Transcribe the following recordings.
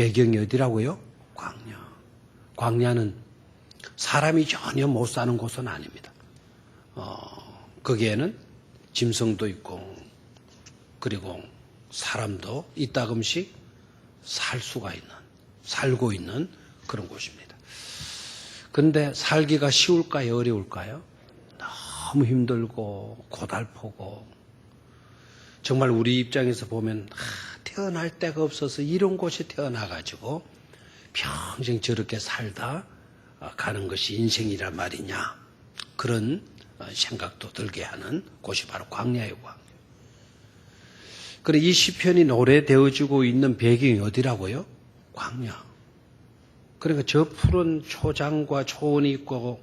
배경이 어디라고요? 광야. 광야는 사람이 전혀 못 사는 곳은 아닙니다. 거기에는 짐승도 있고 그리고 사람도 이따금씩 살고 있는 그런 곳입니다. 그런데 살기가 쉬울까요? 어려울까요? 너무 힘들고 고달프고 정말 우리 입장에서 보면 태어날 데가 없어서 이런 곳에 태어나가지고 평생 저렇게 살다 가는 것이 인생이란 말이냐 그런 생각도 들게 하는 곳이 바로 광야예요. 그래 이 시편이 노래되어지고 있는 배경이 어디라고요? 광야. 그러니까 저 푸른 초장과 초원이 있고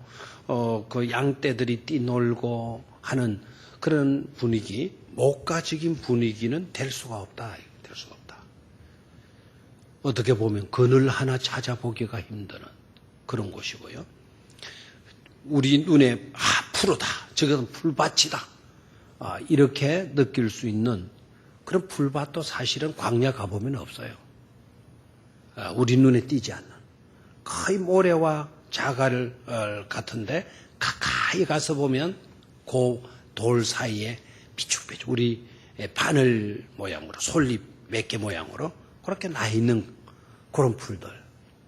그 양떼들이 뛰놀고 하는 그런 분위기, 목가적인 분위기는 될 수가 없다. 될 수가 없다. 어떻게 보면 그늘 하나 찾아보기가 힘드는 그런 곳이고요. 우리 눈에 푸르다. 저것은 풀밭이다. 이렇게 느낄 수 있는 그런 풀밭도 사실은 광야 가보면 없어요. 우리 눈에 띄지 않는 거의 모래와 자갈 같은데 가까이 가서 보면 그 돌 사이에 비축비축 우리 바늘 모양으로 솔잎 몇 개 모양으로 그렇게 나 있는 그런 풀들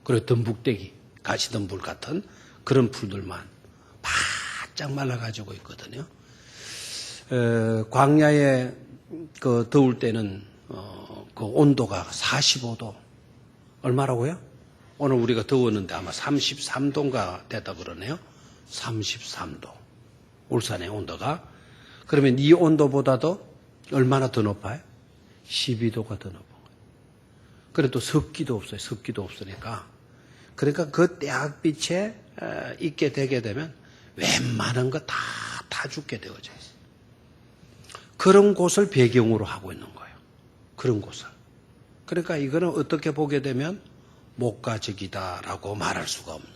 그리고 덤북대기 가시덤불 같은 그런 풀들만 바짝 말라가지고 있거든요. 광야에 그 더울 때는 그 온도가 45도 얼마라고요? 오늘 우리가 더웠는데 아마 33도인가 됐다 그러네요. 33도 울산의 온도가 그러면 이 온도보다도 얼마나 더 높아요? 12도가 더 높은 거예요. 그래도 습기도 없어요. 습기도 없으니까 그러니까 그 태양빛에 있게 되게 되면 웬만한 거 다 죽게 되어져 있어요. 그런 곳을 배경으로 하고 있는 거예요. 그런 곳을. 그러니까 이거는 어떻게 보게 되면 목가적이다라고 말할 수가 없는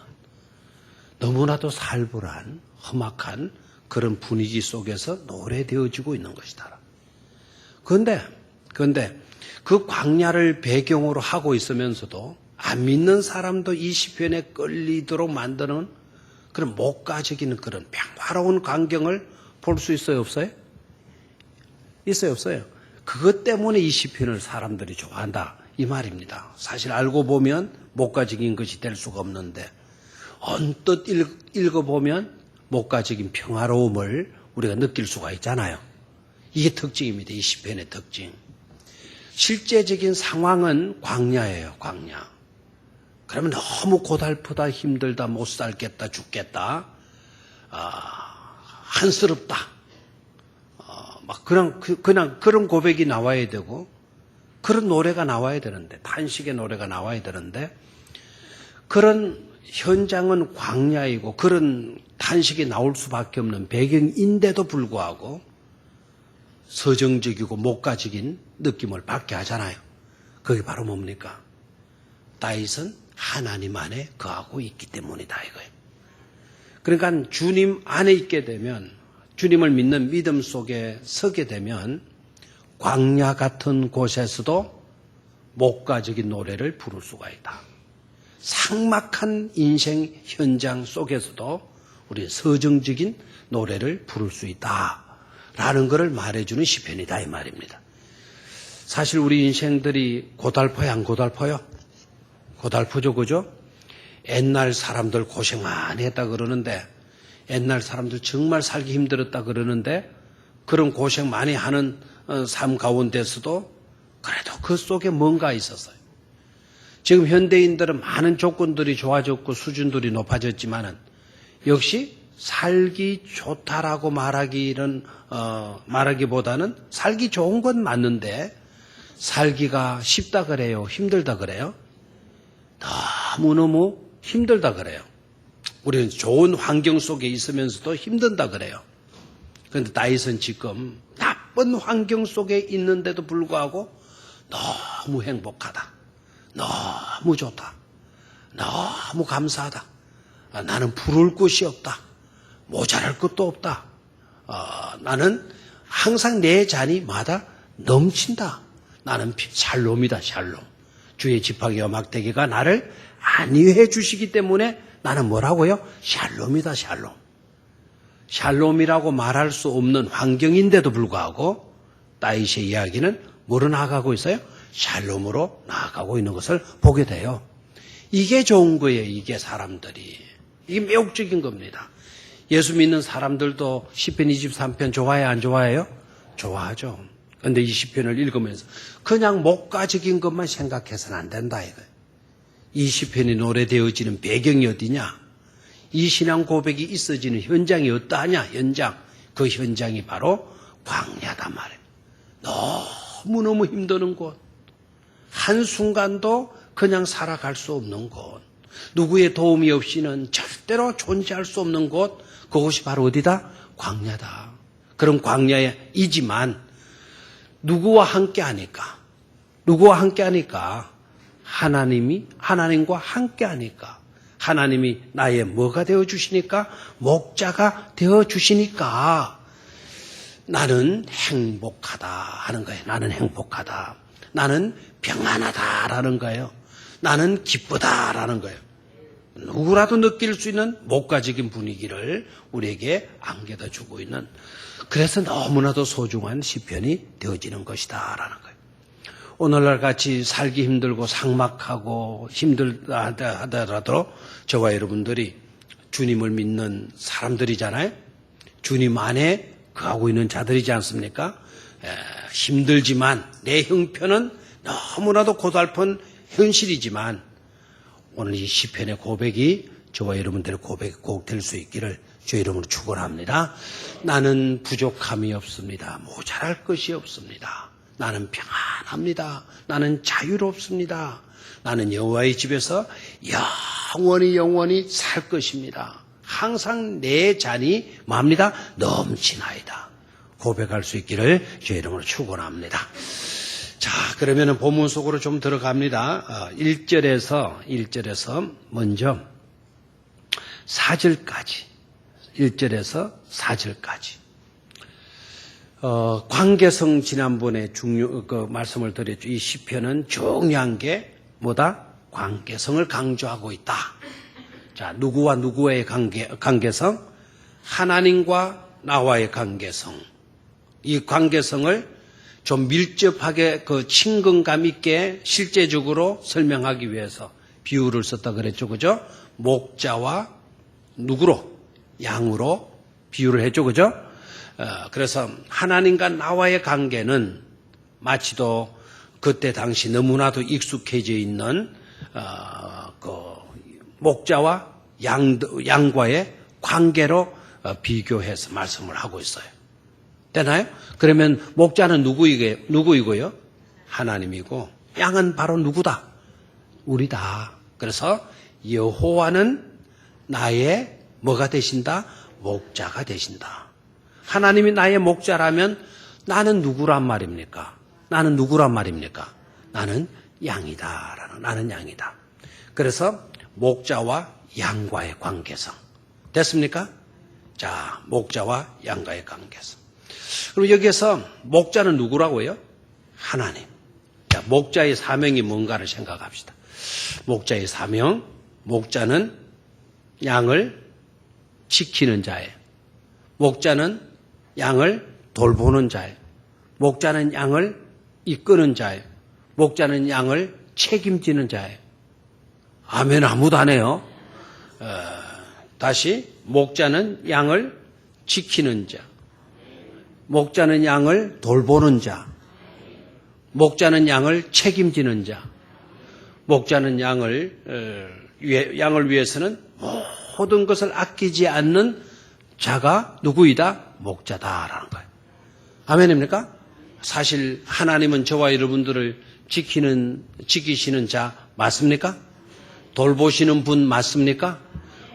너무나도 살벌한 험악한 그런 분위기 속에서 노래되어지고 있는 것이다. 그런데 그 광야를 배경으로 하고 있으면서도 안 믿는 사람도 이 시편에 끌리도록 만드는 그런 목가적인 그런 평화로운 광경을 볼 수 있어요? 없어요? 있어요? 없어요? 그것 때문에 이 시편을 사람들이 좋아한다 이 말입니다. 사실 알고 보면 목가적인 것이 될 수가 없는데 언뜻 읽어보면 목가적인 평화로움을 우리가 느낄 수가 있잖아요. 이게 특징입니다. 이 시편의 특징. 실제적인 상황은 광야예요. 광야. 그러면 너무 고달프다, 힘들다, 못 살겠다, 죽겠다, 한스럽다. 막 그냥 그런 고백이 나와야 되고 그런 노래가 나와야 되는데 탄식의 노래가 나와야 되는데 그런 현장은 광야이고 그런 탄식이 나올 수밖에 없는 배경인데도 불구하고 서정적이고 목가적인 느낌을 받게 하잖아요. 그게 바로 뭡니까? 다윗은 하나님 안에 거하고 있기 때문이다 이거예요. 그러니까 주님 안에 있게 되면 주님을 믿는 믿음 속에 서게 되면 광야 같은 곳에서도 목가적인 노래를 부를 수가 있다. 삭막한 인생 현장 속에서도 우리 서정적인 노래를 부를 수 있다라는 것을 말해주는 시편이다 이 말입니다. 사실 우리 인생들이 고달퍼요 안 고달퍼요? 고달프죠 그죠? 옛날 사람들 고생 많이 했다 그러는데 옛날 사람들 정말 살기 힘들었다 그러는데 그런 고생 많이 하는 삶 가운데서도 그래도 그 속에 뭔가 있었어요. 지금 현대인들은 많은 조건들이 좋아졌고 수준들이 높아졌지만은 역시 살기 좋다라고 말하기보다는 살기 좋은 건 맞는데 살기가 쉽다 그래요? 힘들다 그래요? 너무너무 힘들다 그래요. 우리는 좋은 환경 속에 있으면서도 힘든다 그래요. 그런데 다윗은 지금 나쁜 환경 속에 있는데도 불구하고 너무 행복하다. 너무 좋다. 너무 감사하다. 나는 부를 것이 없다. 모자랄 것도 없다. 나는 항상 내 잔이 마다 넘친다. 나는 샬롬이다. 샬롬. 주의 지팡이와 막대기가 나를 안위해 주시기 때문에 나는 뭐라고요? 샬롬이다, 샬롬. 샬롬이라고 말할 수 없는 환경인데도 불구하고 다윗의 이야기는 뭐로 나아가고 있어요? 샬롬으로 나아가고 있는 것을 보게 돼요. 이게 좋은 거예요. 이게 사람들이. 이게 매혹적인 겁니다. 예수 믿는 사람들도 시편 23편 좋아해요? 안 좋아해요? 좋아하죠. 그런데 이 시편을 읽으면서 그냥 목가적인 것만 생각해서는 안 된다 이거예요. 이 시편이 노래되어지는 배경이 어디냐? 이 신앙 고백이 있어지는 현장이 어떠하냐? 현장. 그 현장이 바로 광야단 말이에요. 너무너무 힘드는 곳. 한순간도 그냥 살아갈 수 없는 곳. 누구의 도움이 없이는 절대로 존재할 수 없는 곳. 그곳이 바로 어디다? 광야다. 그런 광야이지만 누구와 함께 하니까? 누구와 함께 하니까? 하나님과 함께 하니까. 하나님이 나의 뭐가 되어주시니까? 목자가 되어주시니까 나는 행복하다 하는 거예요. 나는 행복하다. 나는 평안하다라는 거예요. 나는 기쁘다라는 거예요. 누구라도 느낄 수 있는 목가적인 분위기를 우리에게 안겨다 주고 있는, 그래서 너무나도 소중한 시편이 되어지는 것이다라는 거예요. 오늘날 같이 살기 힘들고 삭막하고 힘들다 하더라도 저와 여러분들이 주님을 믿는 사람들이잖아요. 주님 안에 거하고 있는 자들이지 않습니까? 힘들지만 내 형편은 너무나도 고달픈 현실이지만 오늘 이 시편의 고백이 저와 여러분들의 고백이 꼭 될 수 있기를 주의 이름으로 축원합니다. 나는 부족함이 없습니다. 모자랄 것이 없습니다. 나는 평안합니다. 나는 자유롭습니다. 나는 여호와의 집에서 영원히 살 것입니다. 항상 내 잔이 뭡니다? 넘치나이다. 고백할 수 있기를 주의 이름으로 축원합니다. 자, 그러면은 본문 속으로 좀 들어갑니다. 1절에서 먼저 4절까지. 1절에서 4절까지. 관계성 지난번에 말씀을 드렸죠. 이 시편은 중요한 게 뭐다? 관계성을 강조하고 있다. 자, 누구와 누구의 관계성? 하나님과 나와의 관계성. 이 관계성을 좀 밀접하게 친근감 있게 실제적으로 설명하기 위해서 비유를 썼다 그랬죠. 그죠? 목자와 누구로? 양으로 비유를 했죠. 그죠? 그래서 하나님과 나와의 관계는 마치도 그때 당시 너무나도 익숙해져 있는 목자와 양과의 관계로 비교해서 말씀을 하고 있어요. 되나요? 그러면 목자는 누구이고요? 하나님이고 양은 바로 누구다? 우리다. 그래서 여호와는 나의 뭐가 되신다? 목자가 되신다. 하나님이 나의 목자라면 나는 누구란 말입니까? 나는 양이다. 나는 양이다. 그래서 목자와 양과의 관계성. 됐습니까? 자, 목자와 양과의 관계성. 그럼 여기에서 목자는 누구라고요? 하나님. 자, 목자의 사명이 뭔가를 생각합시다. 목자의 사명, 목자는 양을 지키는 자예요. 목자는 양을 돌보는 자예요. 목자는 양을 이끄는 자예요. 목자는 양을 책임지는 자예요. 아멘, 아무도 안 해요. 다시, 목자는 양을 지키는 자. 목자는 양을 돌보는 자. 목자는 양을 책임지는 자. 목자는 양을 위해서는 모든 것을 아끼지 않는 자가 누구이다? 목자다라는 거예요. 아멘입니까? 사실 하나님은 저와 여러분들을 지키시는 자 맞습니까? 돌보시는 분 맞습니까?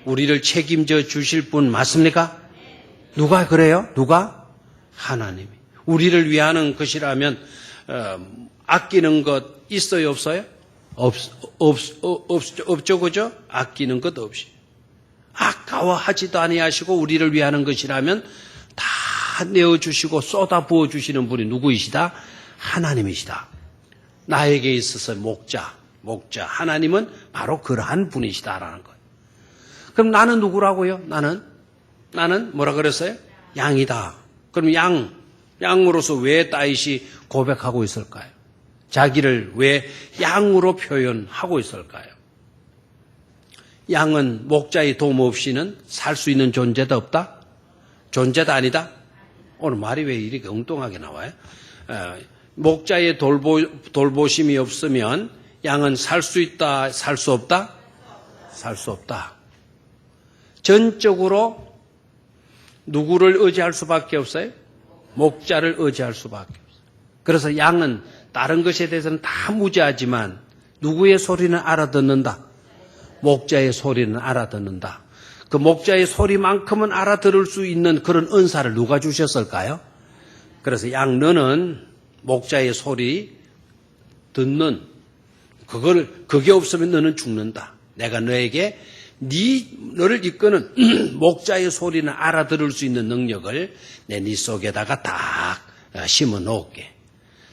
우리를 책임져 주실 분 맞습니까? 누가 그래요? 누가? 하나님이. 우리를 위하는 것이라면 아끼는 것 있어요, 없어요? 없죠, 그죠? 아끼는 것 없이. 아까워하지도 아니하시고 우리를 위하는 것이라면 다 내어주시고 쏟아 부어주시는 분이 누구이시다? 하나님이시다. 나에게 있어서 목자. 하나님은 바로 그러한 분이시다라는 거예요. 그럼 나는 누구라고요? 나는 뭐라 그랬어요? 양이다. 그럼 양으로서 왜 다윗이 고백하고 있을까요? 자기를 왜 양으로 표현하고 있을까요? 양은 목자의 도움 없이는 살 수 있는 존재도 없다? 존재도 아니다? 오늘 말이 왜 이렇게 엉뚱하게 나와요? 목자의 돌보심이 없으면 양은 살 수 있다, 살 수 없다? 살 수 없다. 전적으로 누구를 의지할 수밖에 없어요? 목자를 의지할 수밖에 없어요. 그래서 양은 다른 것에 대해서는 다 무지하지만 누구의 소리는 알아듣는다? 목자의 소리는 알아듣는다. 그 목자의 소리만큼은 알아들을 수 있는 그런 은사를 누가 주셨을까요? 그래서 양 너는 목자의 소리 듣는 그게 없으면 너는 죽는다. 내가 너에게 너를 이끄는 목자의 소리는 알아들을 수 있는 능력을 네 속에다가 딱 심어 놓을게.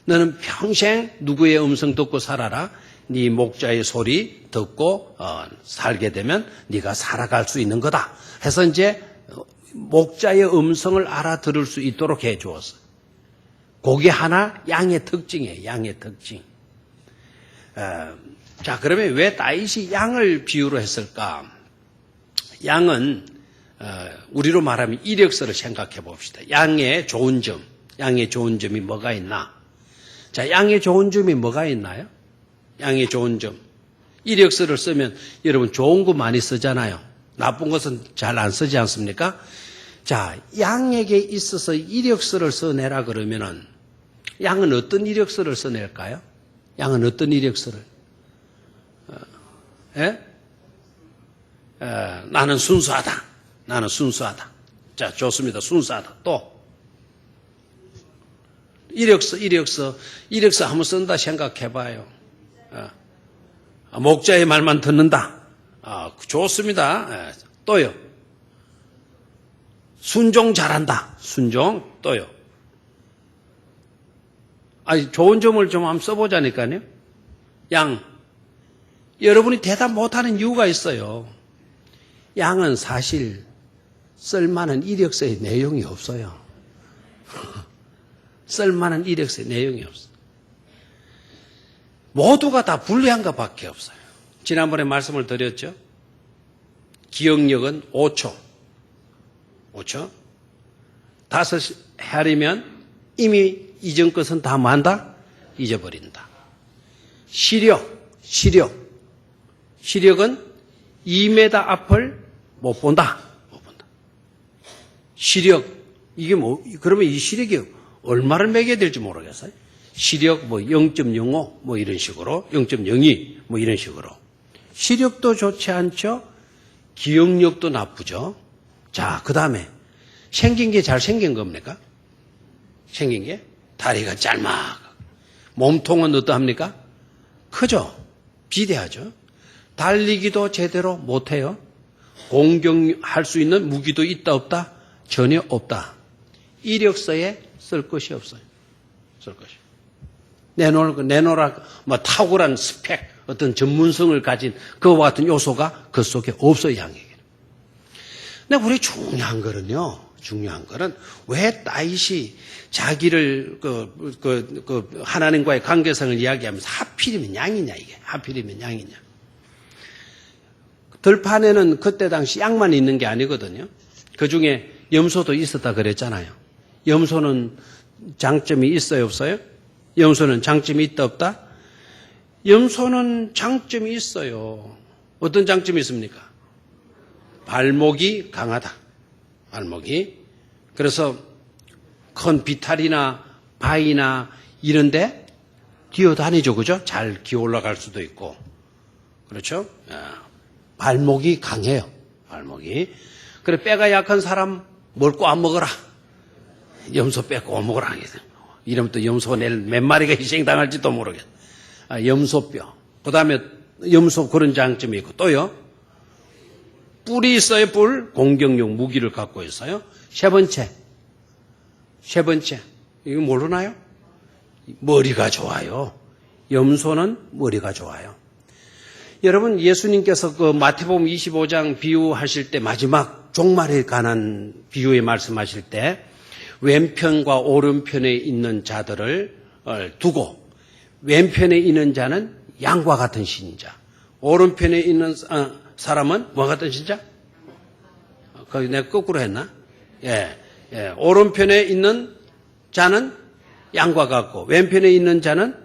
너는 평생 누구의 음성 듣고 살아라. 네 목자의 소리 듣고 살게 되면 네가 살아갈 수 있는 거다. 해서 이제 목자의 음성을 알아들을 수 있도록 해 주었어. 그게 하나 양의 특징이에요. 양의 특징. 자, 그러면 왜 다윗이 양을 비유로 했을까? 양은 우리로 말하면 이력서를 생각해 봅시다. 양의 좋은 점이 뭐가 있나? 자, 양의 좋은 점이 뭐가 있나요? 양의 좋은 점. 이력서를 쓰면 여러분 좋은 거 많이 쓰잖아요. 나쁜 것은 잘 안 쓰지 않습니까? 자, 양에게 있어서 이력서를 써내라 그러면은 양은 어떤 이력서를 써낼까요? 양은 어떤 이력서를? 나는 순수하다. 나는 순수하다. 자, 좋습니다. 순수하다. 또 이력서 한번 쓴다 생각해봐요. 목자의 말만 듣는다. 좋습니다. 또요. 순종 잘한다. 순종 또요. 좋은 점을 좀 한번 써보자니까요. 양. 여러분이 대답 못하는 이유가 있어요. 양은 사실 쓸만한 이력서의 내용이 없어요. 쓸만한 이력서의 내용이 없어요. 모두가 다 불리한 것밖에 없어요. 지난번에 말씀을 드렸죠. 기억력은 5초. 5헤아리면 이미 이전 것은 다 뭐한다? 잊어버린다. 시력은 2m 앞을 못 본다. 시력, 이게 그러면 이 시력이 얼마를 매겨야 될지 모르겠어요. 시력 0.05 이런 식으로, 0.02 이런 식으로. 시력도 좋지 않죠? 기억력도 나쁘죠? 자, 그 다음에 생긴 게 잘생긴 겁니까? 생긴 게? 다리가 짧아. 몸통은 어떠합니까? 크죠? 비대하죠? 달리기도 제대로 못해요? 공격할 수 있는 무기도 있다 없다? 전혀 없다. 이력서에 쓸 것이 없어요. 내놓으라, 탁월한 스펙, 어떤 전문성을 가진 그와 같은 요소가 그 속에 없어요, 양에게는. 근데 우리 중요한 거는 왜 다윗이 자기를 하나님과의 관계성을 이야기하면서 하필이면 양이냐, 이게. 하필이면 양이냐. 들판에는 그때 당시 양만 있는 게 아니거든요. 그 중에 염소도 있었다 그랬잖아요. 염소는 장점이 있어요, 없어요? 염소는 장점이 있다, 없다? 염소는 장점이 있어요. 어떤 장점이 있습니까? 발목이 강하다. 발목이. 그래서 큰 비탈이나 바위나 이런데 기어다니죠, 그죠? 잘 기어 올라갈 수도 있고. 그렇죠? 발목이 강해요. 발목이. 그래, 뼈가 약한 사람 뭘 꼬아 먹어라. 염소 뼈 꼬아 먹어라. 이러면 또 염소가 내일 몇 마리가 희생당할지도 모르겠어. 염소뼈. 그 다음에 염소 그런 장점이 있고 또요. 뿔이 있어요. 뿔. 공격용 무기를 갖고 있어요. 세 번째. 이거 모르나요? 머리가 좋아요. 염소는 머리가 좋아요. 여러분, 예수님께서 그 마태복음 25장 비유하실 때 마지막 종말에 관한 비유에 말씀하실 때 왼편과 오른편에 있는 자들을 두고 왼편에 있는 자는 양과 같은 신자, 오른편에 있는 사람은 뭐 같은 신자? 거기 내가 거꾸로 했나? 예. 오른편에 있는 자는 양과 같고 왼편에 있는 자는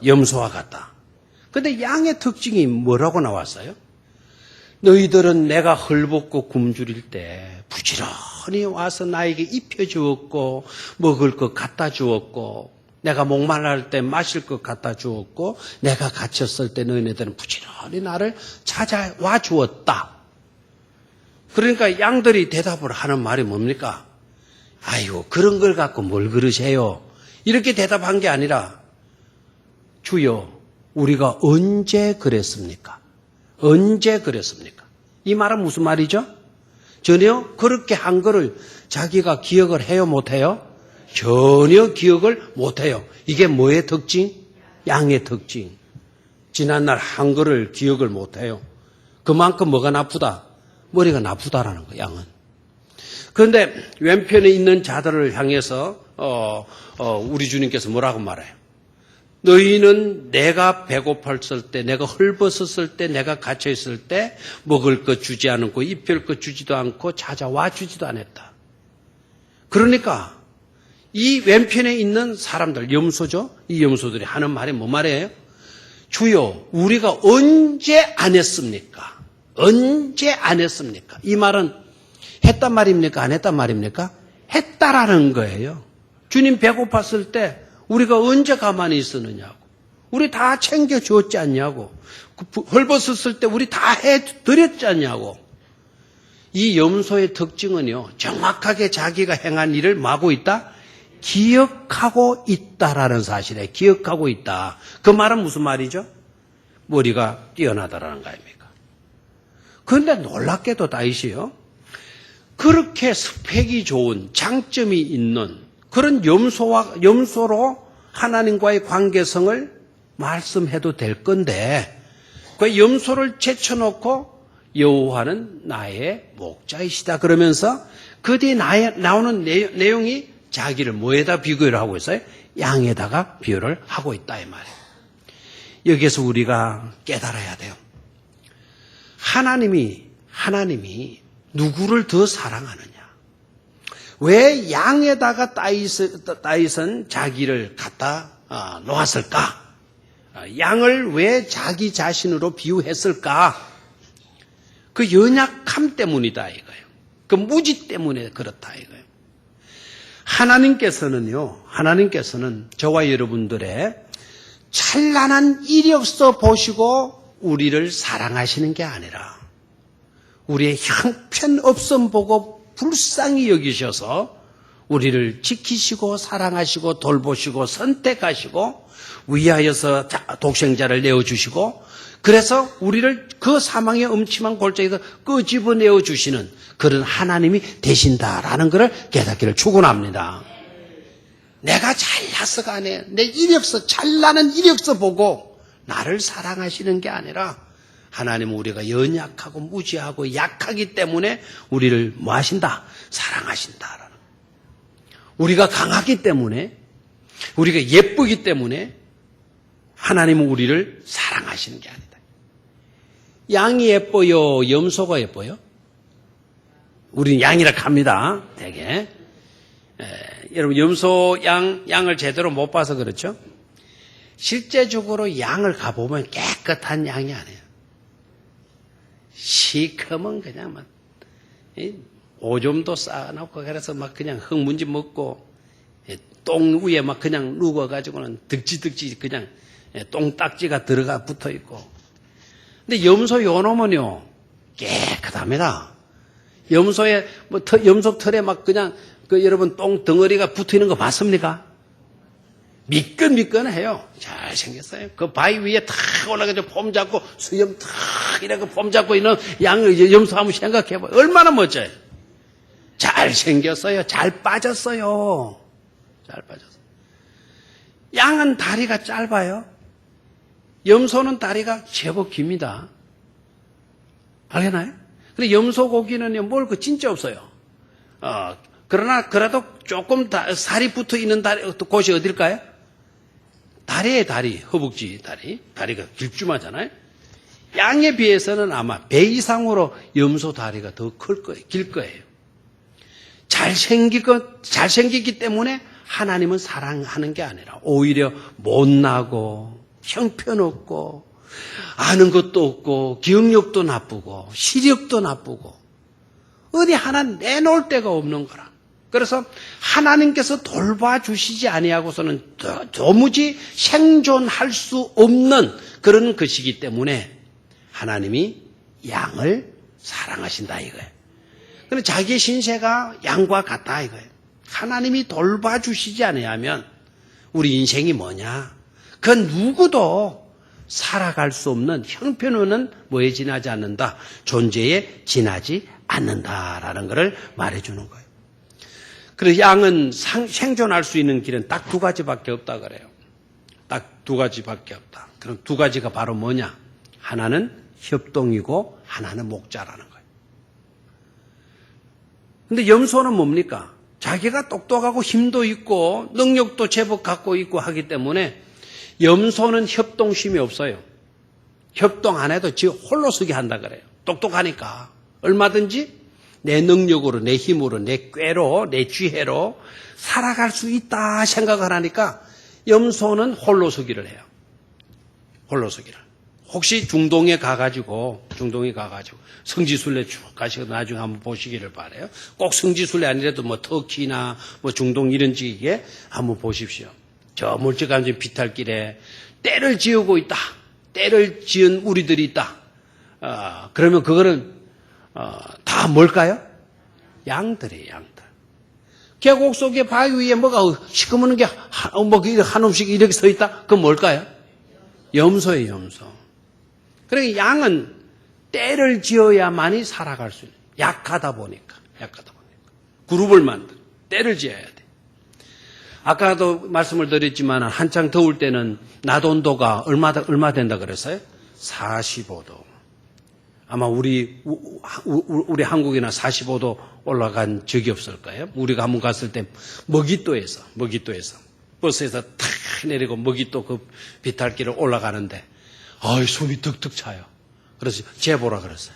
염소와 같다. 근데 양의 특징이 뭐라고 나왔어요? 너희들은 내가 헐벗고 굶주릴 때 부지런히 와서 나에게 입혀주었고 먹을 것 갖다 주었고 내가 목말랄 때 마실 것 갖다 주었고 내가 갇혔을 때 너희네들은 부지런히 나를 찾아와 주었다. 그러니까 양들이 대답을 하는 말이 뭡니까? 아이고 그런 걸 갖고 뭘 그러세요? 이렇게 대답한 게 아니라 주여 우리가 언제 그랬습니까? 언제 그랬습니까? 이 말은 무슨 말이죠? 전혀 그렇게 한 거를 자기가 기억을 해요 못해요? 전혀 기억을 못해요. 이게 뭐의 특징? 양의 특징. 지난날 한 거를 기억을 못해요. 그만큼 뭐가 나쁘다? 머리가 나쁘다라는 거예요. 양은. 그런데 왼편에 있는 자들을 향해서 우리 주님께서 뭐라고 말해요? 너희는 내가 배고팠을 때, 내가 헐벗었을 때, 내가 갇혀있을 때 먹을 것 주지 않고 입힐 것 주지도 않고 찾아와 주지도 않았다. 그러니까 이 왼편에 있는 사람들, 염소죠? 이 염소들이 하는 말이 뭐 말이에요? 주여, 우리가 언제 안 했습니까? 언제 안 했습니까? 이 말은 했단 말입니까? 안 했단 말입니까? 했다라는 거예요. 주님 배고팠을 때 우리가 언제 가만히 있었느냐고. 우리 다 챙겨줬지 않냐고. 헐벗었을 때 우리 다 해드렸지 않냐고. 이 염소의 특징은요. 정확하게 자기가 행한 일을 뭐하고 있다? 기억하고 있다라는 사실에 기억하고 있다. 그 말은 무슨 말이죠? 머리가 뛰어나다라는 거 아닙니까? 그런데 놀랍게도 다윗이요. 그렇게 스펙이 좋은 장점이 있는 그런 염소로 하나님과의 관계성을 말씀해도 될 건데 그 염소를 제쳐놓고 여호와는 나의 목자이시다 그러면서 그 뒤에 나오는 내용이 자기를 뭐에다 비교를 하고 있어요? 양에다가 비교를 하고 있다 이 말이에요. 여기에서 우리가 깨달아야 돼요. 하나님이 누구를 더 사랑하느냐? 왜 양에다가 다윗은 자기를 갖다 놓았을까? 양을 왜 자기 자신으로 비유했을까? 그 연약함 때문이다 이거예요. 그 무지 때문에 그렇다 이거예요. 하나님께서는 저와 여러분들의 찬란한 이력서 보시고 우리를 사랑하시는 게 아니라 우리의 형편없음 보고 불쌍히 여기셔서 우리를 지키시고 사랑하시고 돌보시고 선택하시고 위하여서 독생자를 내어주시고 그래서 우리를 그 사망의 음침한 골짜기에서 끄집어내어 주시는 그런 하나님이 되신다라는 것을 깨닫기를 축원합니다. 내가 잘나서가 아니에요. 내 이력서 잘나는 이력서 보고 나를 사랑하시는 게 아니라 하나님은 우리가 연약하고 무지하고 약하기 때문에 우리를 뭐 하신다? 사랑하신다. 우리가 강하기 때문에 우리가 예쁘기 때문에 하나님은 우리를 사랑하시는 게 아니다. 양이 예뻐요? 염소가 예뻐요? 우리는 양이라 합니다. 되게. 여러분 염소 양을 제대로 못 봐서 그렇죠? 실제적으로 양을 가보면 깨끗한 양이 아니에요. 시커먼 그냥 막 오줌도 쌓아놓고 그래서 막 그냥 흙문지 먹고 똥 위에 막 그냥 누워가지고는 득지득지 그냥 똥딱지가 들어가 붙어 있고. 근데 염소 요놈은요 깨끗합니다. 염소의 염소 털에 막 그냥 여러분 똥 덩어리가 붙어 있는 거 봤습니까? 미끈미끈해요. 잘 생겼어요. 그 바위 위에 탁 올라가서 폼 잡고 수염 탁 이렇게 폼 잡고 있는 염소 한번 생각해봐요. 얼마나 멋져요. 잘 생겼어요. 잘 빠졌어요. 잘 빠졌어요. 양은 다리가 짧아요. 염소는 다리가 제법 깁니다. 알겠나요? 근데 염소 고기는요, 먹을 거 진짜 없어요. 그래도 조금 살이 붙어 있는 곳이 어딜까요? 다리에 다리, 허벅지 다리. 다리가 길쭉하잖아요. 양에 비해서는 아마 배 이상으로 염소 다리가 더 클 거예요. 길 거예요. 잘생기기 때문에 하나님은 사랑하는 게 아니라 오히려 못나고 형편없고 아는 것도 없고 기억력도 나쁘고 시력도 나쁘고 어디 하나 내놓을 데가 없는 거라. 그래서 하나님께서 돌봐주시지 아니하고서는 도무지 생존할 수 없는 그런 것이기 때문에 하나님이 양을 사랑하신다 이거예요. 그런데 자기의 신세가 양과 같다 이거예요. 하나님이 돌봐주시지 아니하면 우리 인생이 뭐냐? 그 누구도 살아갈 수 없는 형편은 뭐에 지나지 않는다. 존재에 지나지 않는다라는 것을 말해주는 거예요. 그래서 양은 생존할 수 있는 길은 딱 두 가지밖에 없다 그래요. 딱 두 가지밖에 없다. 그럼 두 가지가 바로 뭐냐? 하나는 협동이고 하나는 목자라는 거예요. 근데 염소는 뭡니까? 자기가 똑똑하고 힘도 있고 능력도 제법 갖고 있고 하기 때문에 염소는 협동심이 없어요. 협동 안 해도 지 홀로 서게 한다 그래요. 똑똑하니까 얼마든지 내 능력으로, 내 힘으로, 내 꾀로, 내 지혜로 살아갈 수 있다 생각을 하니까 염소는 홀로 서기를 해요. 홀로 서기를. 혹시 중동에 가가지고 성지순례 쭉 가시고 나중에 한번 보시기를 바라요. 꼭 성지순례 아니라도 뭐 터키나 뭐 중동 이런 지역에 한번 보십시오. 저 멀찍한 비탈길에 때를 지우고 있다. 때를 지은 우리들이 있다. 그러면 그거는 다 뭘까요? 양들이에요, 양들. 계곡 속에 바위 위에 뭐가 시커먼 게 한 놈씩 이렇게 서 있다? 그건 뭘까요? 염소예요, 염소. 그러니까 양은 때를 지어야만이 살아갈 수 있는. 약하다 보니까. 그룹을 만들어. 때를 지어야 돼. 아까도 말씀을 드렸지만 한창 더울 때는 낮 온도가 얼마 된다 그랬어요? 45도. 아마 우리 한국이나 45도 올라간 적이 없을 거예요. 우리가 한번 갔을 때 먹이또에서 버스에서 탁 내리고 먹이또 그 비탈길을 올라가는데 숨이 득득 차요. 그래서 재보라 그랬어요.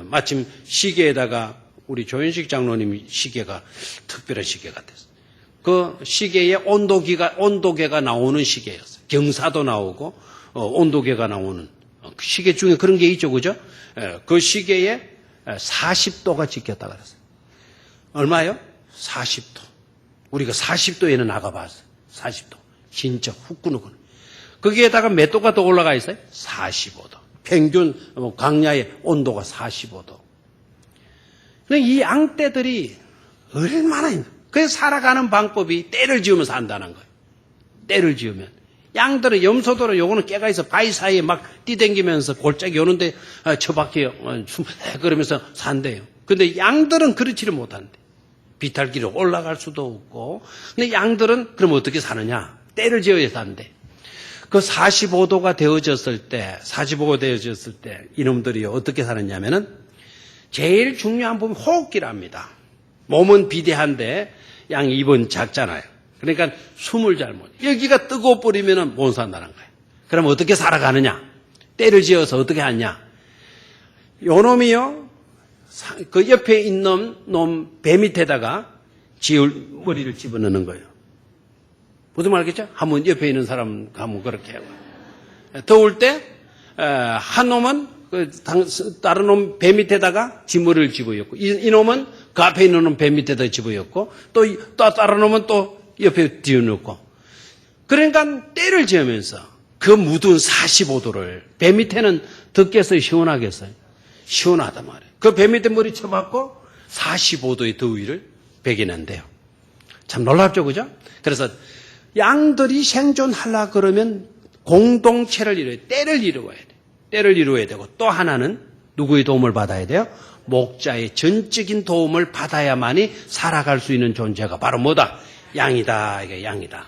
마침 시계에다가 우리 조현식 장로님이 시계가 특별한 시계 같았어요. 그 시계에 온도계가 나오는 시계였어요. 경사도 나오고 온도계가 나오는 시계 중에 그런 게 있죠, 그죠? 그 시계에 40도가 찍혔다 그랬어요. 얼마요? 40도. 우리가 40도에는 나가봤어요. 40도. 진짜 후끈후끈. 거기에다가 몇 도가 더 올라가 있어요? 45도. 평균 광야의 온도가 45도. 이 양떼들이 얼마나 그래서 살아가는 방법이 때를 지으면 산다는 거예요. 때를 지으면. 양들은 염소들은 요거는 깨가 있어 바위 사이에 막 뛰댕기면서 골짜기 오는데 처박혀요. 그러면서 산대요. 근데 양들은 그렇지를 못한대. 비탈길을 올라갈 수도 없고. 근데 양들은 그럼 어떻게 사느냐? 때를 지어야 산대. 그 45도가 되어졌을 때 이놈들이 어떻게 사느냐면은 제일 중요한 부분이 호흡기랍니다. 몸은 비대한데 양 입은 작잖아요. 그러니까 숨을 잘 못. 여기가 뜨거워 버리면은 못 산다는 거예요. 그럼 어떻게 살아가느냐? 때를 지어서 어떻게 하냐? 요 놈이요. 그 옆에 있는 놈 배 밑에다가 머리를 집어넣는 거예요. 무슨 말이겠죠? 한번 옆에 있는 사람 한번 그렇게 해요. 더울 때 한 놈은 다른 놈 배 밑에다가 지 머리를 집어넣고 이 놈은 그 앞에 있는 놈 배 밑에다 집어넣고 또 다른 놈은 또 옆에 뒤어놓고 그러니까 때를 지으면서 그 묻은 45도를 배 밑에는 덥겠어요? 시원하겠어요? 시원하단 말이에요. 그 배 밑에 머리 쳐박고 45도의 더위를 배기는데요. 참 놀랍죠, 그죠? 그래서 양들이 생존하려고 그러면 공동체를 이루어야 돼. 때를 이루어야 돼. 때를 이루어야 되고 또 하나는 누구의 도움을 받아야 돼요? 목자의 전적인 도움을 받아야만이 살아갈 수 있는 존재가 바로 뭐다? 양이다. 이게 양이다.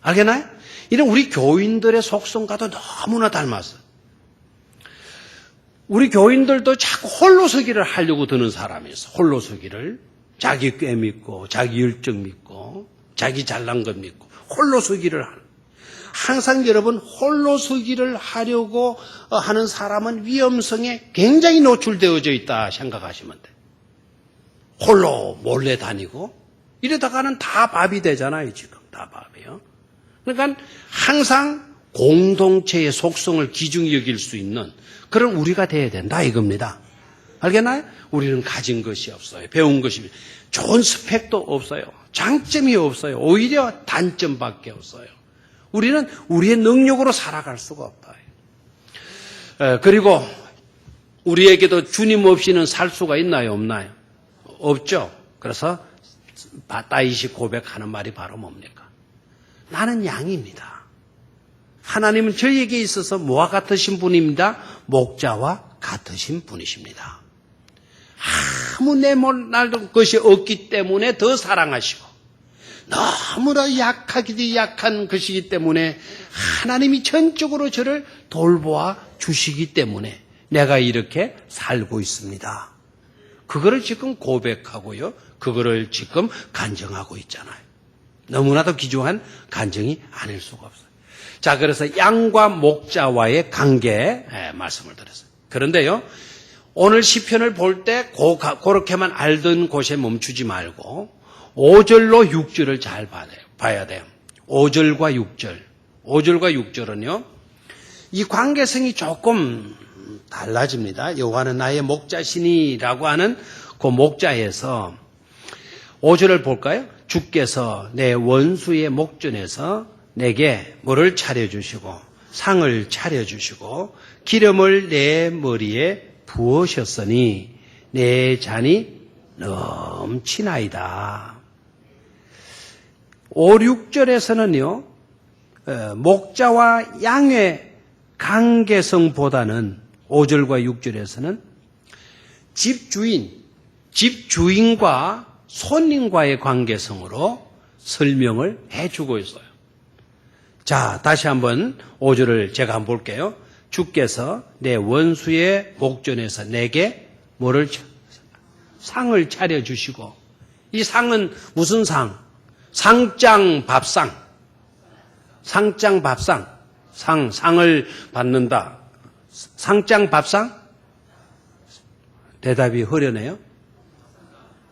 알겠나요? 이는 우리 교인들의 속성과도 너무나 닮았어요. 우리 교인들도 자꾸 홀로서기를 하려고 드는 사람이 있어. 홀로서기를. 자기 꾀 믿고, 자기 열정 믿고, 자기 잘난 것 믿고, 홀로서기를 하는. 항상 여러분, 홀로서기를 하려고 하는 사람은 위험성에 굉장히 노출되어져 있다 생각하시면 돼. 홀로 몰래 다니고, 이러다가는 다 밥이 되잖아요, 지금. 다 밥이에요. 그러니까 항상 공동체의 속성을 기중히 여길 수 있는 그런 우리가 돼야 된다 이겁니다. 알겠나요? 우리는 가진 것이 없어요. 배운 것이 좋은 스펙도 없어요. 장점이 없어요. 오히려 단점밖에 없어요. 우리는 우리의 능력으로 살아갈 수가 없다. 그리고 우리에게도 주님 없이는 살 수가 있나요? 없나요? 없죠. 그래서 다윗이 고백하는 말이 바로 뭡니까? 나는 양입니다. 하나님은 저희에게 있어서 뭐와 같으신 분입니다? 목자와 같으신 분이십니다. 아무 내몰랄 것이 없기 때문에 더 사랑하시고 너무나 약하기도 약한 것이기 때문에 하나님이 전적으로 저를 돌보아 주시기 때문에 내가 이렇게 살고 있습니다. 그거를 지금 고백하고요. 그거를 지금 간증하고 있잖아요. 너무나도 귀중한 간증이 아닐 수가 없어요. 자, 그래서 양과 목자와의 관계 말씀을 드렸어요. 그런데요, 오늘 시편을 볼 때 그렇게만 알던 곳에 멈추지 말고 5절로 6절을 잘 봐야 돼요. 5절과 6절. 5절과 6절은요, 이 관계성이 조금 달라집니다. 여호와는 나의 목자시니라고 하는 그 목자에서 5절을 볼까요? 주께서 내 원수의 목전에서 내게 뭐를 차려주시고 상을 차려주시고 기름을 내 머리에 부으셨으니 내 잔이 넘치나이다. 5, 6절에서는요, 목자와 양의 관계성보다는 5절과 6절에서는 집주인과 손님과의 관계성으로 설명을 해주고 있어요. 자, 다시 한번 5절을 제가 한번 볼게요. 주께서 내 원수의 목전에서 내게 뭐를 상을 차려주시고, 이 상은 무슨 상? 상장 밥상. 상장 밥상. 상을 받는다. 상장 밥상? 대답이 흐려네요.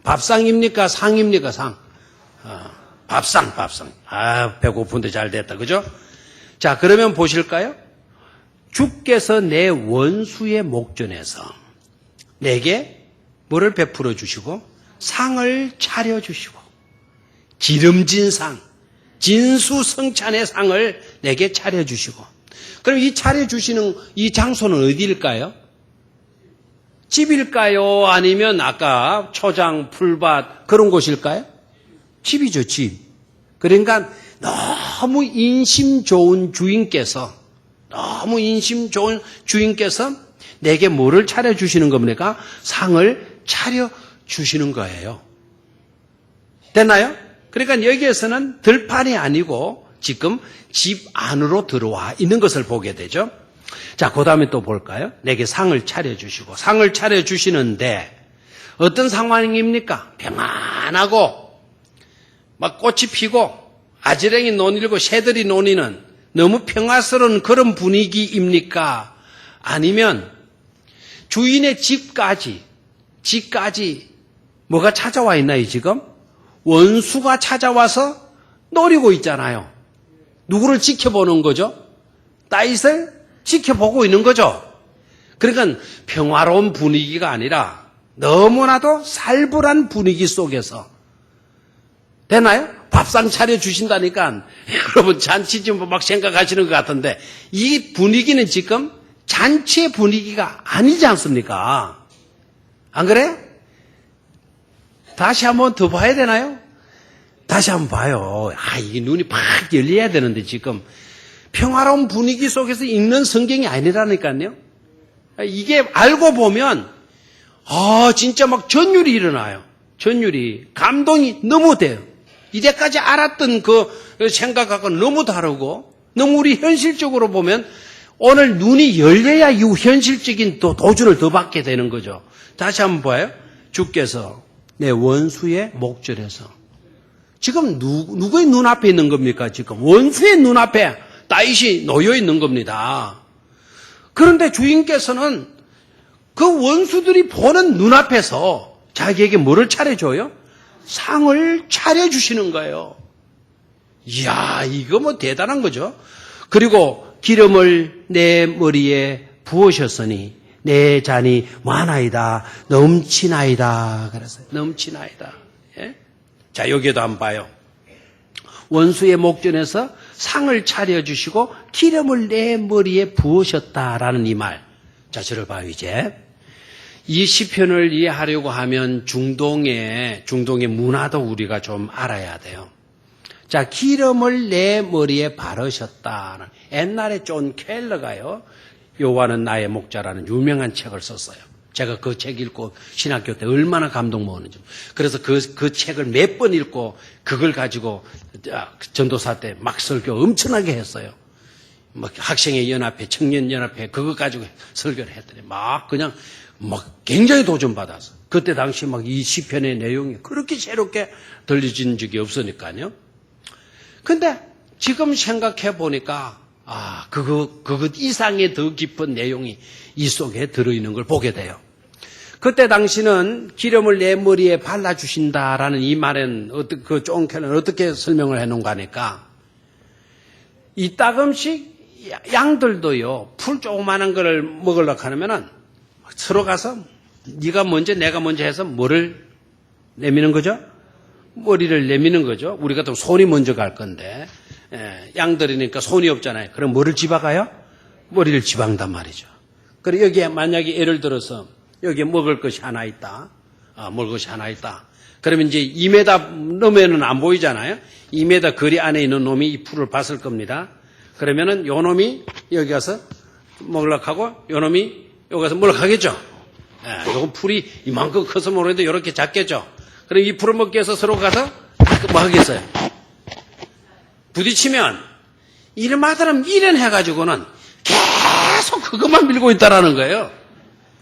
밥상입니까? 상입니까? 상. 밥상. 배고픈데 잘 됐다. 그죠? 자, 그러면 보실까요? 주께서 내 원수의 목전에서 내게 뭐를 베풀어 주시고 상을 차려 주시고 기름진 상, 진수성찬의 상을 내게 차려 주시고, 그럼 이 차려 주시는 이 장소는 어디일까요? 집일까요? 아니면 아까 초장, 풀밭 그런 곳일까요? 집이죠, 집. 그러니까 너무 인심 좋은 주인께서 내게 뭐를 차려주시는 겁니까? 상을 차려주시는 거예요. 됐나요? 그러니까 여기에서는 들판이 아니고 지금 집 안으로 들어와 있는 것을 보게 되죠. 자, 그 다음에 또 볼까요? 내게 상을 차려주시고, 상을 차려주시는데 어떤 상황입니까? 평안하고 막 꽃이 피고 아지랭이 논이고 새들이 논이는 너무 평화스러운 그런 분위기입니까? 아니면 주인의 집까지 뭐가 찾아와 있나요, 지금? 원수가 찾아와서 노리고 있잖아요. 누구를 지켜보는 거죠? 다윗을 지켜보고 있는 거죠. 그러니까 평화로운 분위기가 아니라 너무나도 살벌한 분위기 속에서, 되나요? 밥상 차려주신다니까 여러분 잔치집 막 생각하시는 것 같은데 이 분위기는 지금 잔치의 분위기가 아니지 않습니까? 안 그래요? 다시 한번 더 봐야 되나요? 다시 한번 봐요. 이게 눈이 팍 열려야 되는데 지금 평화로운 분위기 속에서 읽는 성경이 아니라니까요. 이게 알고 보면 진짜 막 전율이 일어나요. 전율이 감동이 너무 돼요. 이때까지 알았던 그 생각하고 너무 다르고 너무 우리 현실적으로 보면 오늘 눈이 열려야 이 현실적인 도전을 더 받게 되는 거죠. 다시 한번 봐요. 주께서 내 원수의 목전에서 지금 누구의 눈앞에 있는 겁니까? 지금 원수의 눈앞에 다윗이 놓여 있는 겁니다. 그런데 주인께서는 그 원수들이 보는 눈앞에서 자기에게 뭐를 차려줘요? 상을 차려주시는 거예요. 이야, 이거 뭐 대단한 거죠. 그리고 기름을 내 머리에 부으셨으니 내 잔이 많아이다, 넘치나이다. 그랬어요. 넘치나이다. 예? 자, 여기도 한번 봐요. 원수의 목전에서 상을 차려주시고 기름을 내 머리에 부으셨다라는 이 말. 자, 저를 봐요, 이제. 이 시편을 이해하려고 하면 중동의 문화도 우리가 좀 알아야 돼요. 자, 기름을 내 머리에 바르셨다. 옛날에 존 켈러가요, 여호와는 나의 목자라는 유명한 책을 썼어요. 제가 그 책 읽고 신학교 때 얼마나 감동 먹었는지. 그래서 그 책을 몇 번 읽고 그걸 가지고 전도사 때 막 설교 엄청나게 했어요. 막 학생의 연합회, 청년 연합회 그거 가지고 설교를 했더니 막 그냥 막 굉장히 도전받았어. 그때 당시 막 이 시편의 내용이 그렇게 새롭게 들려진 적이 없으니까요. 근데 지금 생각해 보니까 그것 이상의 더 깊은 내용이 이 속에 들어있는 걸 보게 돼요. 그때 당시는 기름을 내 머리에 발라주신다라는 이 말은 그 쫑켈은 어떻게 설명을 해놓은가 하니까 이 따금씩 양들도요, 풀 조그마한 거를 먹으려고 하면은 서로 가서 네가 먼저 내가 먼저 해서 뭐를 내미는 거죠? 머리를 내미는 거죠. 우리 같으면 손이 먼저 갈 건데 양들이니까 손이 없잖아요. 그럼 뭐를 집어가요? 머리를 집어간단 말이죠. 그리고 여기에 만약에 예를 들어서 여기에 먹을 것이 하나 있다. 먹을 것이 하나 있다. 그러면 이제 2m 넘으면 안 보이잖아요. 2m 거리 안에 있는 놈이 이 풀을 봤을 겁니다. 그러면은 요 놈이 여기 가서 먹으려고 하고 요 놈이 여기 가서 먹으려고 하겠죠. 요건 풀이 이만큼 커서 모르는데 이렇게 작겠죠. 그럼 이 풀을 먹기 위해서 서로 가서 뭐 하겠어요? 부딪히면 이놈아들은 이련해가지고는 계속 그것만 밀고 있다라는 거예요.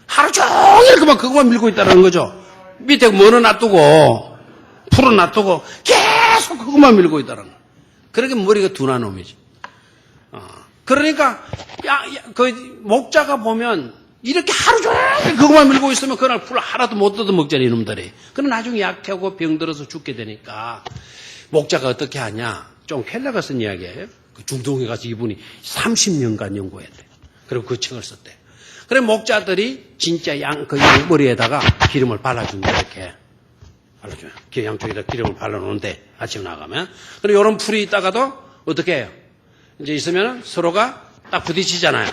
하루 종일 그것만 밀고 있다라는 거죠. 밑에 뭐는 놔두고 풀은 놔두고 계속 그것만 밀고 있다라는 거예요. 그러니까 머리가 둔한 놈이지. 그러니까 그 목자가 보면 이렇게 하루 종일 그것만 밀고 있으면 그날 풀을 하나도 못 뜯어 먹잖아요, 이놈들이. 그럼 나중에 약하고 병들어서 죽게 되니까 목자가 어떻게 하냐? 좀 켈러가 쓴 이야기예요. 그 중동에 가서 이분이 30년간 연구했대요. 그리고 그 책을 썼대요. 그래 목자들이 진짜 그 양 머리에다가 기름을 발라준다, 이렇게. 발라줘요. 양쪽에다 기름을 발라놓는데 아침 나가면. 그리고 이런 풀이 있다가도 어떻게 해요? 이제 있으면 서로가 딱 부딪히잖아요.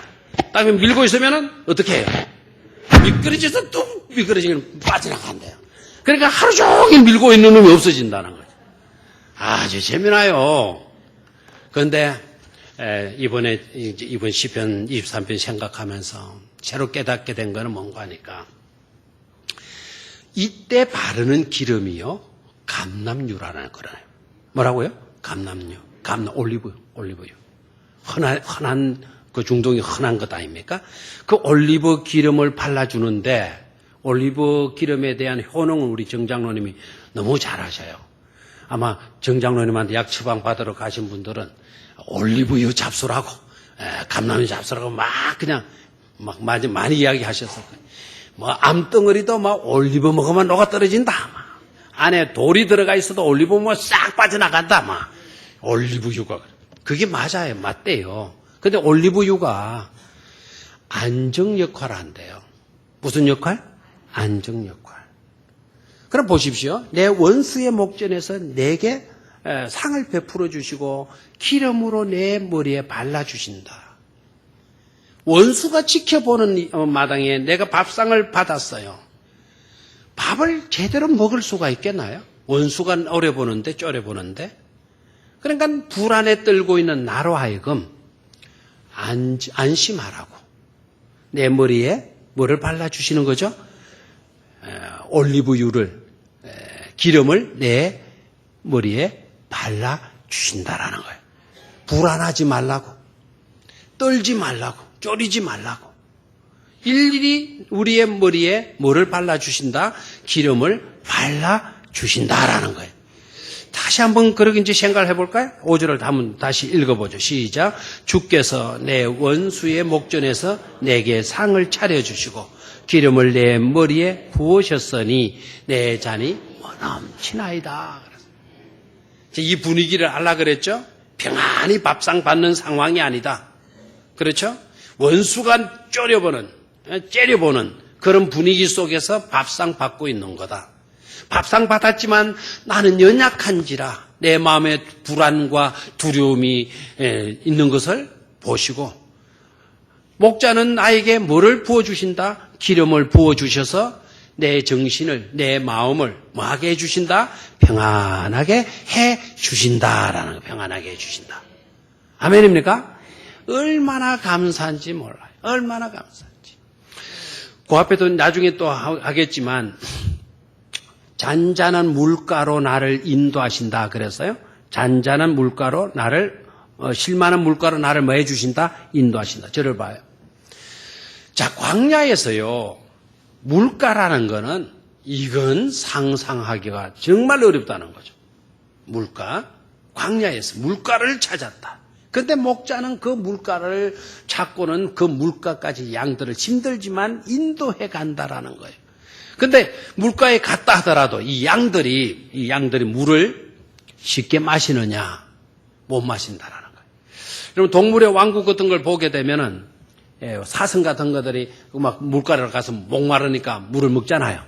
딱 밀고 있으면은 어떻게 해요? 미끄러져서 또 미끄러지면 빠져나간대요. 그러니까 하루 종일 밀고 있는 놈이 없어진다는 거죠. 아주 재미나요. 그런데 이번 시편 23편 생각하면서 새로 깨닫게 된 거는 뭔가 하니까 이때 바르는 기름이요, 감람유라는 거라요. 뭐라고요? 감람유, 올리브유. 흔한 그 중동이 흔한 것 아닙니까? 그 올리브 기름을 발라주는데 올리브 기름에 대한 효능을 우리 정장로님이 너무 잘 아셔요. 아마 정장로님한테 약 처방 받으러 가신 분들은 올리브유 잡수라고, 감람유 잡수라고 막 그냥 막 많이 이야기하셨을 거예요. 뭐 암덩어리도 막 올리브 먹으면 녹아 떨어진다. 막. 안에 돌이 들어가 있어도 올리브 먹으면 싹 빠져나간다. 막. 올리브유가. 그게 맞아요. 맞대요. 근데 올리브유가 안정 역할을 한대요. 무슨 역할? 안정 역할. 그럼 보십시오. 내 원수의 목전에서 내게 상을 베풀어 주시고 기름으로 내 머리에 발라주신다. 원수가 지켜보는 마당에 내가 밥상을 받았어요. 밥을 제대로 먹을 수가 있겠나요? 원수가 어려보는데 쫄여보는데. 그러니까 불안에 떨고 있는 나로 하여금 안심하라고 내 머리에 뭐를 발라주시는 거죠? 올리브유를, 기름을 내 머리에 발라주신다라는 거예요. 불안하지 말라고, 떨지 말라고, 쫄이지 말라고 일일이 우리의 머리에 뭐를 발라주신다? 기름을 발라주신다라는 거예요. 다시 한번 그렇게 이제 생각을 해볼까요? 5절을 한번 다시 읽어보죠. 시작. 주께서 내 원수의 목전에서 내게 상을 차려주시고 기름을 내 머리에 부으셨으니 내 잔이 넘치나이다. 이 분위기를 알라 그랬죠? 평안히 밥상 받는 상황이 아니다. 그렇죠? 원수가 째려보는 그런 분위기 속에서 밥상 받고 있는 거다. 밥상 받았지만 나는 연약한지라 내 마음에 불안과 두려움이 있는 것을 보시고 목자는 나에게 뭐를 부어주신다? 기름을 부어주셔서 내 정신을, 내 마음을 뭐하게 해주신다? 평안하게 해주신다라는 거. 평안하게 해주신다. 아멘입니까? 얼마나 감사한지 몰라요. 얼마나 감사한지. 그 앞에도 나중에 또 하겠지만 잔잔한 물가로 나를 인도하신다 그랬어요. 잔잔한 물가로 나를 실만한 물가로 나를 뭐 해주신다? 인도하신다. 저를 봐요. 자, 광야에서요 물가라는 거는 이건 상상하기가 정말 어렵다는 거죠. 물가, 광야에서 물가를 찾았다. 그런데 목자는 그 물가를 찾고는 그 물가까지 양들을 힘들지만 인도해 간다라는 거예요. 근데 물가에 갔다 하더라도 이 양들이 물을 쉽게 마시느냐? 못 마신다라는 거예요. 여러분 동물의 왕국 같은 걸 보게 되면은 사슴 같은 것들이 막 물가를 가서 목마르니까 물을 먹잖아요.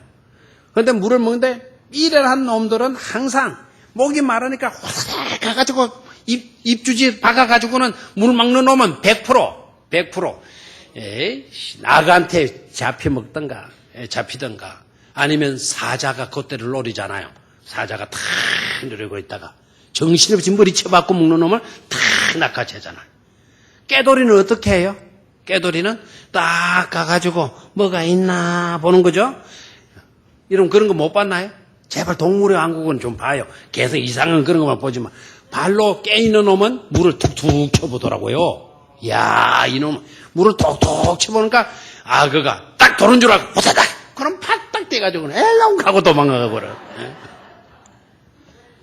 그런데 물을 먹는데 이래한 놈들은 항상 목이 마르니까 화사하게 가가지고 입주지 박아가지고는 물 먹는 놈은 100% 나그한테 잡히던가 아니면 사자가 그때를 노리잖아요. 사자가 탁 노리고 있다가 정신없이 머리 쳐박고 먹는 놈을 탁 낚아채잖아요. 깨돌이는 어떻게 해요? 깨돌이는 딱 가가지고 뭐가 있나 보는 거죠. 이런 그런 거 못 봤나요? 제발 동물의 왕국은 좀 봐요. 계속 이상한 그런 것만 보지만 발로 깨있는 놈은 물을 툭툭 쳐보더라고요. 이야, 이놈 물을 톡톡 쳐보니까 악어가 딱 도는 줄 알고 호사닥 그럼 팔딱 떼가지고 엘렁 가고 도망가가 버려.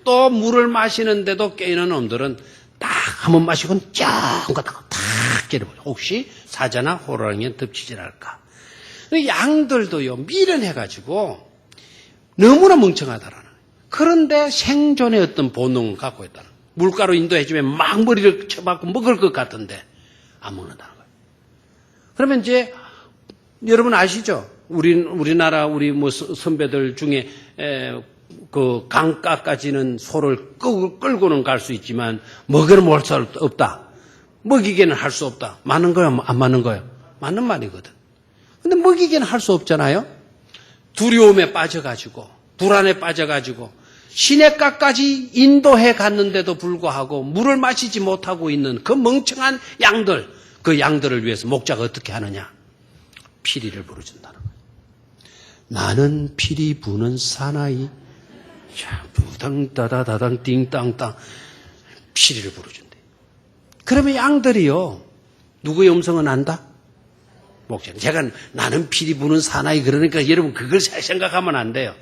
또 물을 마시는데도 깨있는 놈들은 딱 한 번 마시고 쫙 가다가 탁 깨려버려. 혹시 사자나 호랑이에 덮치질 않을까. 양들도요 미련해가지고 너무나 멍청하다라는. 그런데 생존의 어떤 본능을 갖고 있다는. 물가로 인도해주면 막 머리를 쳐박고 먹을 것 같은데 안 먹는다는 거예요. 그러면 이제 여러분 아시죠? 우리나라 우리 뭐 선배들 중에 그 강가까지는 소를 끌고는 갈 수 있지만 먹이는 못 살 없다. 먹이게는 할 수 없다. 맞는 거예요? 안 맞는 거예요? 맞는 말이거든. 근데 먹이게는 할 수 없잖아요. 두려움에 빠져가지고 불안에 빠져가지고 시냇가까지 인도해 갔는데도 불구하고 물을 마시지 못하고 있는 그 멍청한 양들, 그 양들을 위해서 목자가 어떻게 하느냐? 피리를 부르준다는 거예요. 나는 피리 부는 사나이 부당 따다다당 띵땅땅 피리를 부르준대. 그러면 양들이요 누구의 음성은 안다? 목자는. 제가 나는 피리 부는 사나이 그러니까 여러분 그걸 생각하면 안 돼요.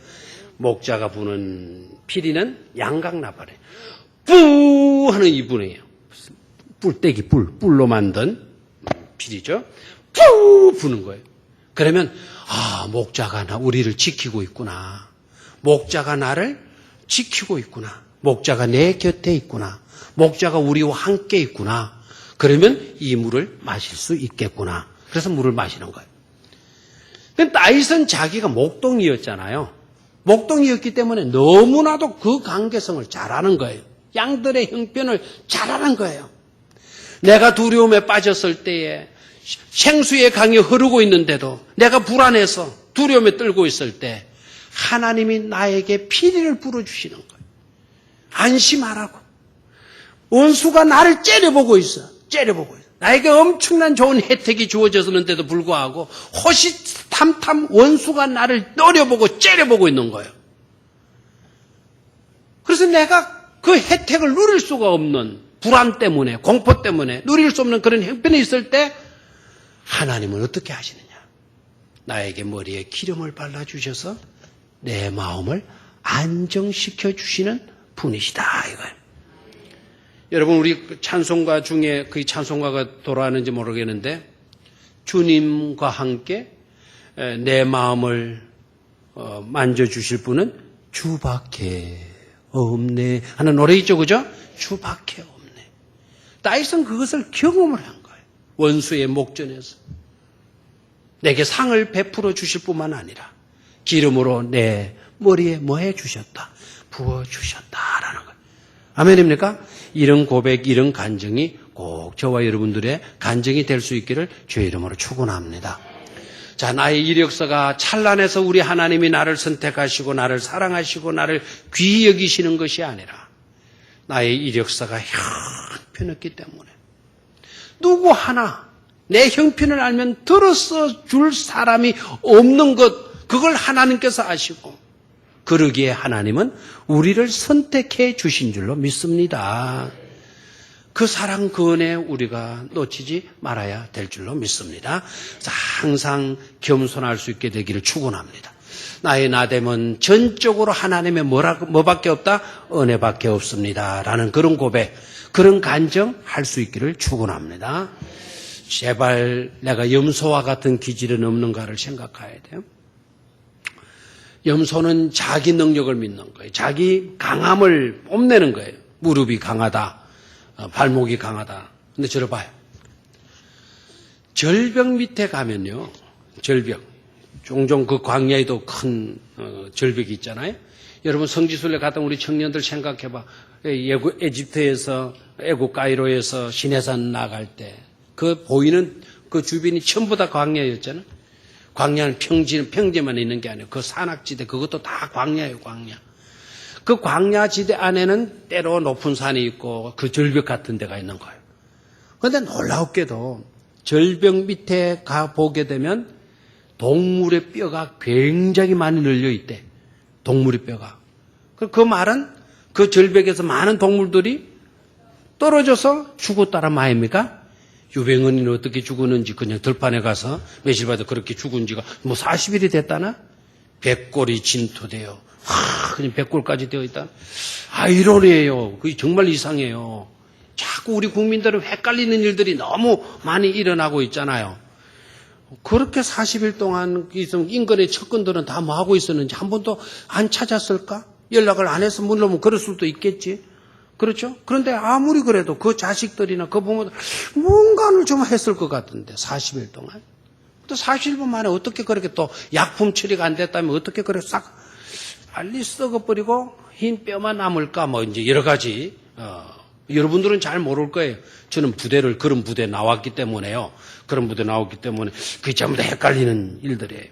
목자가 부는 피리는 양각나팔이에요. 뿌 하는 이 분이에요. 뿔떼기 뿔로 만든 피리죠. 뿌 부는 거예요. 그러면 목자가 우리를 지키고 있구나. 목자가 나를 지키고 있구나. 목자가 내 곁에 있구나. 목자가 우리와 함께 있구나. 그러면 이 물을 마실 수 있겠구나. 그래서 물을 마시는 거예요. 근데 다윗은 자기가 목동이었잖아요. 목동이었기 때문에 너무나도 그 관계성을 잘 아는 거예요. 양들의 형편을 잘 아는 거예요. 내가 두려움에 빠졌을 때에 생수의 강이 흐르고 있는데도 내가 불안해서 두려움에 떨고 있을 때 하나님이 나에게 피리를 불어주시는 거예요. 안심하라고. 원수가 나를 째려보고 있어. 나에게 엄청난 좋은 혜택이 주어졌는데도 불구하고 호시탐탐 원수가 나를 노려보고 째려보고 있는 거예요. 그래서 내가 그 혜택을 누릴 수가 없는 불안 때문에, 공포 때문에 누릴 수 없는 그런 형편이 있을 때 하나님은 어떻게 하시느냐? 나에게 머리에 기름을 발라주셔서 내 마음을 안정시켜 주시는 분이시다 이거예요. 여러분, 우리 찬송가 중에 그 찬송가가 돌아가는지 모르겠는데, 주님과 함께 내 마음을 만져주실 분은 주밖에 없네 하는 노래 있죠, 그죠? 주밖에 없네. 다윗은 그것을 경험을 한 거예요. 원수의 목전에서 내게 상을 베풀어 주실 뿐만 아니라 기름으로 내 머리에 뭐 해주셨다? 부어주셨다라는 거예요. 아멘입니까? 이런 고백, 이런 간증이 꼭 저와 여러분들의 간증이 될 수 있기를 주의 이름으로 축원합니다. 자, 나의 이력서가 찬란해서 우리 하나님이 나를 선택하시고 나를 사랑하시고 나를 귀히 여기시는 것이 아니라 나의 이력서가 형편없기 때문에 누구 하나 내 형편을 알면 들어서 줄 사람이 없는 것, 그걸 하나님께서 아시고 그러기에 하나님은 우리를 선택해 주신 줄로 믿습니다. 그 사랑, 그 은혜 우리가 놓치지 말아야 될 줄로 믿습니다. 항상 겸손할 수 있게 되기를 축원합니다. 나의 나됨은 전적으로 하나님의 뭐밖에 없다? 은혜밖에 없습니다. 라는 그런 고백, 그런 간증 할 수 있기를 축원합니다. 제발 내가 염소와 같은 기질은 없는가를 생각해야 돼요. 염소는 자기 능력을 믿는 거예요. 자기 강함을 뽐내는 거예요. 무릎이 강하다, 발목이 강하다. 근데 저를 봐요. 절벽 밑에 가면요, 절벽. 종종 그 광야에도 큰 절벽이 있잖아요. 여러분 성지순례 갔던 우리 청년들 생각해봐. 에집트에서, 애국 가이로에서 시내산 나갈 때 그 보이는 그 주변이 전부 다 광야였잖아요. 광야는 평지만 있는 게 아니에요. 그 산악지대, 그것도 다 광야예요, 광야. 그 광야지대 안에는 때로 높은 산이 있고 그 절벽 같은 데가 있는 거예요. 그런데 놀랍게도 절벽 밑에 가 보게 되면 동물의 뼈가 굉장히 많이 널려 있대. 동물의 뼈가. 그 말은 그 절벽에서 많은 동물들이 떨어져서 죽었다란 말입니까? 유병헌이는 어떻게 죽었는지 그냥 들판에 가서 매실 받아 그렇게 죽은 지가 뭐 40일이 됐다나? 백골이 진토되어 그냥 백골까지 되어 있다. 아이러니해요. 그게 정말 이상해요. 자꾸 우리 국민들은 헷갈리는 일들이 너무 많이 일어나고 있잖아요. 그렇게 40일 동안 인근의 측근들은 다 뭐 하고 있었는지 한 번도 안 찾았을까? 연락을 안 해서 물론 그럴 수도 있겠지. 그렇죠? 그런데 아무리 그래도 그 자식들이나 그 부모들 뭔가를 좀 했을 것 같은데 40일 동안. 또 40일 만에 어떻게 그렇게 또 약품 처리가 안 됐다면 어떻게 그래 싹 빨리 썩어버리고 흰 뼈만 남을까 뭐 이제 여러 가지 여러분들은 잘 모를 거예요. 저는 그런 부대 나왔기 때문에요. 그런 부대 나왔기 때문에 그게 전부 다 헷갈리는 일들이에요.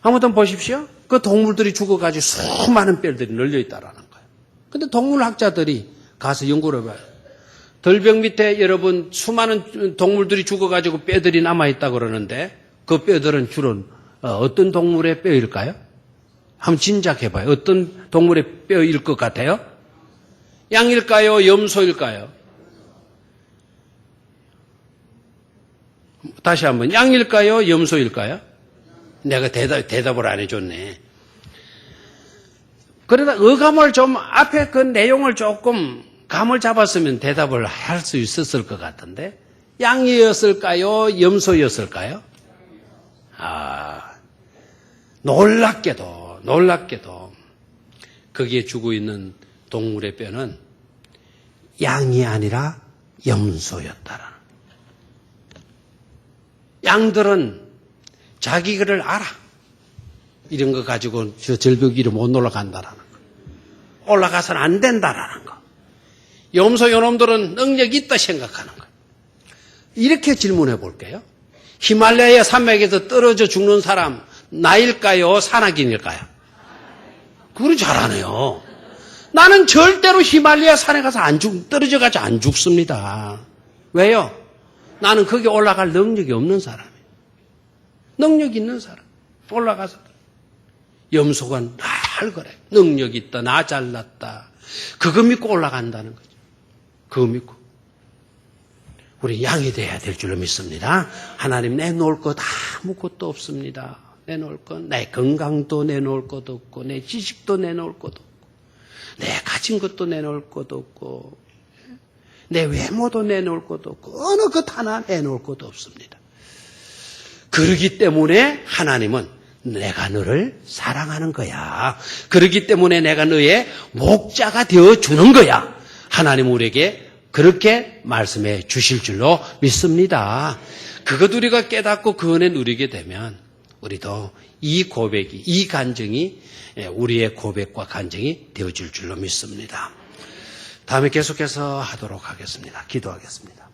아무튼 보십시오. 그 동물들이 죽어가지고 수많은 뼈들이 널려 있다라는 거예요. 근데 동물학자들이 가서 연구를 해봐요. 절벽 밑에 여러분 수많은 동물들이 죽어가지고 뼈들이 남아있다 그러는데 그 뼈들은 주로 어떤 동물의 뼈일까요? 한번 짐작해봐요. 어떤 동물의 뼈일 것 같아요? 양일까요? 염소일까요? 다시 한번 양일까요? 염소일까요? 내가 대답을 안 해줬네. 그러다 어감을 좀 앞에 그 내용을 조금 감을 잡았으면 대답을 할 수 있었을 것 같은데 양이었을까요? 염소였을까요? 놀랍게도 거기에 죽어 있는 동물의 뼈는 양이 아니라 염소였다라는. 양들은 자기를 알아. 이런 거 가지고 저 절벽 위로 못 올라간다라는 거. 올라가서는 안 된다라는 거. 염소 요놈들은 능력이 있다 생각하는 거. 이렇게 질문해 볼게요. 히말라야 산맥에서 떨어져 죽는 사람 나일까요? 산악인일까요? 그걸 잘하네요. 나는 절대로 히말라야 산에 가서 떨어져가지고 안 죽습니다. 왜요? 나는 거기 올라갈 능력이 없는 사람이에요. 능력 있는 사람. 올라가서. 염소가 날 그래. 능력 있다. 나 잘났다. 그거 믿고 올라간다는 거죠. 그거 믿고 우리 양이 돼야 될 줄로 믿습니다. 하나님 내놓을 것 아무것도 없습니다. 내놓을 것, 내 건강도 내놓을 것도 없고, 내 지식도 내놓을 것도 없고, 내 가진 것도 내놓을 것도 없고, 내 외모도 내놓을 것도 없고, 어느 것 하나 내놓을 것도 없습니다. 그러기 때문에 하나님은 내가 너를 사랑하는 거야. 그러기 때문에 내가 너의 목자가 되어주는 거야. 하나님 우리에게 그렇게 말씀해 주실 줄로 믿습니다. 그것 우리가 깨닫고 그 은혜 누리게 되면 우리도 이 고백이, 이 간증이 우리의 고백과 간증이 되어줄 줄로 믿습니다. 다음에 계속해서 하도록 하겠습니다. 기도하겠습니다.